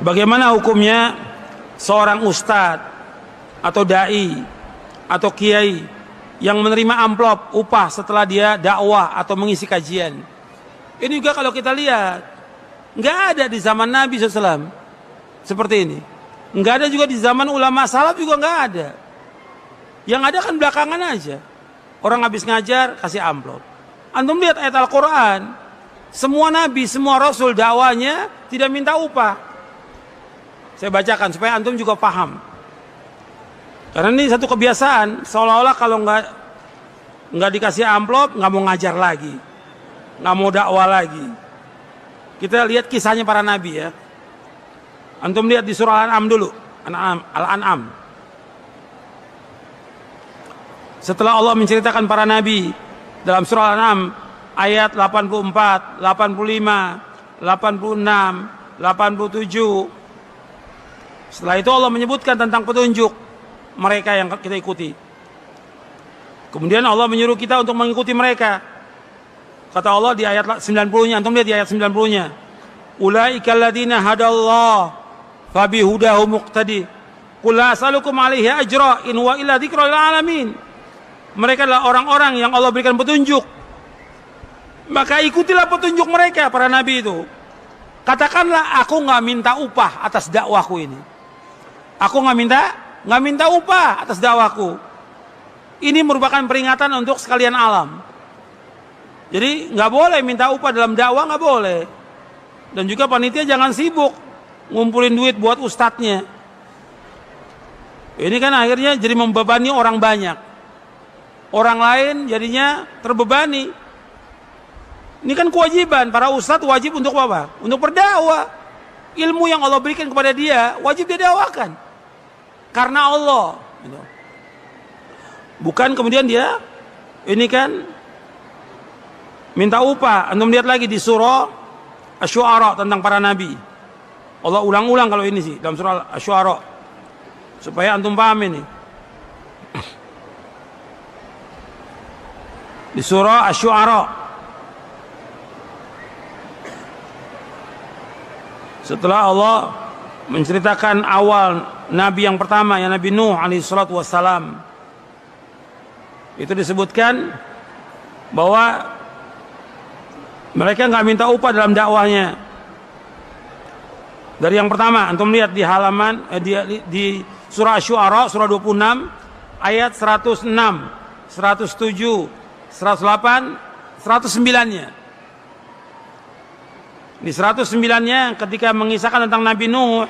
Bagaimana hukumnya seorang ustadz atau dai atau kiai yang menerima amplop upah setelah dia dakwah atau mengisi kajian? Ini juga kalau kita lihat nggak ada di zaman Nabi SAW seperti ini. Nggak ada juga di zaman ulama salaf, juga nggak ada. Yang ada kan belakangan aja. Orang habis ngajar kasih amplop. Antum lihat ayat Al-Quran, semua nabi, semua rasul dakwanya tidak minta upah. Saya bacakan supaya antum juga paham. Karena ini satu kebiasaan, seolah-olah kalau nggak dikasih amplop nggak mau ngajar lagi, nggak mau dakwah lagi. Kita lihat kisahnya para nabi ya. Antum lihat di surah Al-An'am dulu, Al-An'am. Setelah Allah menceritakan para nabi dalam surah Al-An'am ayat 84, 85, 86, 87. Setelah itu Allah menyebutkan tentang petunjuk mereka yang kita ikuti. Kemudian Allah menyuruh kita untuk mengikuti mereka. Kata Allah di ayat 90-nya, antum lihat di ayat 90-nya. Ulaikal ladzina hadallah fabihudahu muqtadi. Qul la as'alukum 'alaihi ajra in huwa illa dzikrul lil alamin. Mereka adalah orang-orang yang Allah berikan petunjuk. Maka ikutilah petunjuk mereka, para nabi itu. Katakanlah, aku nggak minta upah atas dakwahku ini. Aku nggak minta upah atas dakwahku. Ini merupakan peringatan untuk sekalian alam. Jadi nggak boleh minta upah dalam dakwah, nggak boleh. Dan juga panitia jangan sibuk ngumpulin duit buat ustadznya. Ini kan akhirnya jadi membebani orang banyak. Orang lain jadinya terbebani. Ini kan kewajiban para ustadz, wajib untuk apa? Untuk berdakwah. Ilmu yang Allah berikan kepada dia wajib dia dakwakan karena Allah. Bukan kemudian dia ini kan minta upah. Antum lihat lagi di surah Asy-Syu'ara tentang para nabi. Allah ulang-ulang kalau ini sih dalam surah Asy-Syu'ara supaya antum paham ini. Di surah Asy-Syu'ara setelah Allah menceritakan awal nabi yang pertama, yang Nabi Nuh alaihi salatu wassalam, itu disebutkan bahwa mereka nggak minta upah dalam dakwahnya. Dari yang pertama, antum lihat di halaman di surah Asy-Syu'ara surah 26 ayat 106, 107, 108, 109-nya. Di 109-nya ketika mengisahkan tentang Nabi Nuh,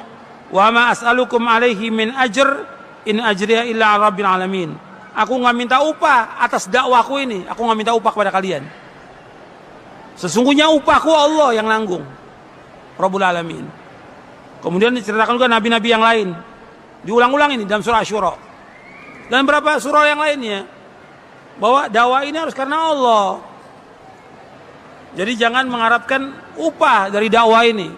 wa ma as'alukum alaihi min ajr in ajriya illa 'ala rabbil alamin. Aku nggak minta upah atas dakwahku ini. Aku nggak minta upah kepada kalian. Sesungguhnya upahku Allah yang nanggung, Rabbul Alamin. Kemudian diceritakan juga nabi-nabi yang lain. Diulang-ulang ini dalam surah Asy-Syu'ara. Dan beberapa surah yang lainnya. Bahwa dakwah ini harus karena Allah. Jadi jangan mengharapkan upah dari dakwah ini.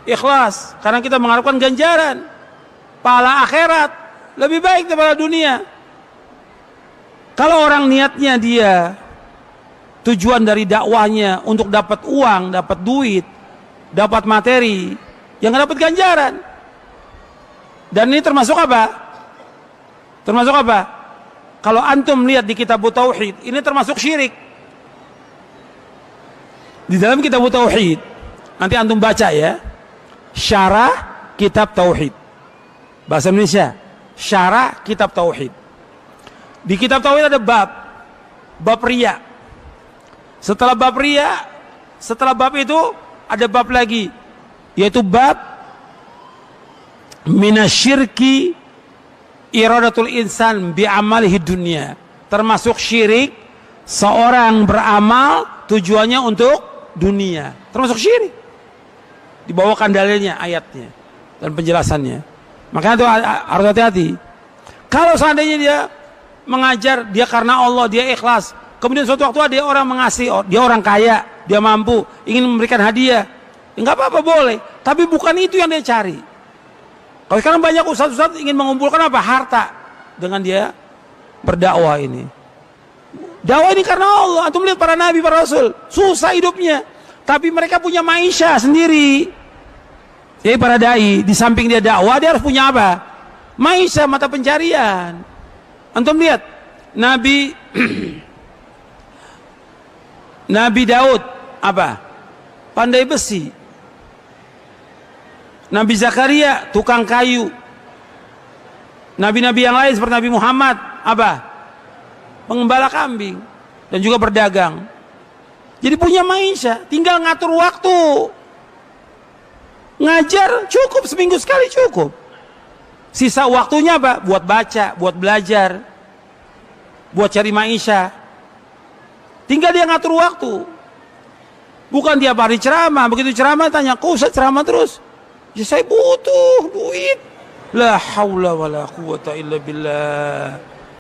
Ikhlas, karena kita mengharapkan ganjaran, pahala akhirat lebih baik daripada dunia. Kalau orang niatnya dia tujuan dari dakwahnya untuk dapat uang, dapat duit, dapat materi, yang nggak dapat ganjaran. Dan ini termasuk apa? Termasuk apa? Kalau antum lihat di kitab Tauhid, ini termasuk syirik. Di dalam kitab Tauhid, nanti antum baca ya, syarah kitab Tauhid. Bahasa Indonesia, syarah kitab Tauhid. Di kitab Tauhid ada bab riya. Setelah bab riya, setelah bab itu ada bab lagi, yaitu bab minasyirki iradatul insan bi'amalihi dunya. Termasuk syirik seorang beramal tujuannya untuk dunia. Termasuk syirik. Dibawakan dalilnya, ayatnya dan penjelasannya. Makanya itu harus hati-hati. Kalau seandainya dia mengajar, dia karena Allah, dia ikhlas, kemudian suatu waktu dia orang mengasih, dia orang kaya, dia mampu, ingin memberikan hadiah, enggak apa-apa, boleh. Tapi bukan itu yang dia cari. Kalau sekarang banyak ustaz-ustaz ingin mengumpulkan apa? Harta dengan dia berdakwah ini. Dakwah ini karena Allah. Antum lihat para nabi, para rasul, susah hidupnya, tapi mereka punya maisha sendiri. Jadi para dai, di samping dia dakwah, dia harus punya apa? Maisha, mata pencarian. Antum lihat, Nabi Nabi Daud apa? Pandai besi. Nabi Zakaria tukang kayu. Nabi-nabi yang lain seperti Nabi Muhammad apa? Pengembala kambing dan juga berdagang. Jadi punya maisha, tinggal ngatur waktu. Ngajar cukup seminggu sekali cukup. Sisa waktunya apa? Buat baca, buat belajar, buat cari maisha. Tinggal dia ngatur waktu. Bukan tiap hari ceramah, begitu ceramah tanya, kok Ustaz ceramah terus? Ya saya butuh duit. La haula wala quwata illa billah.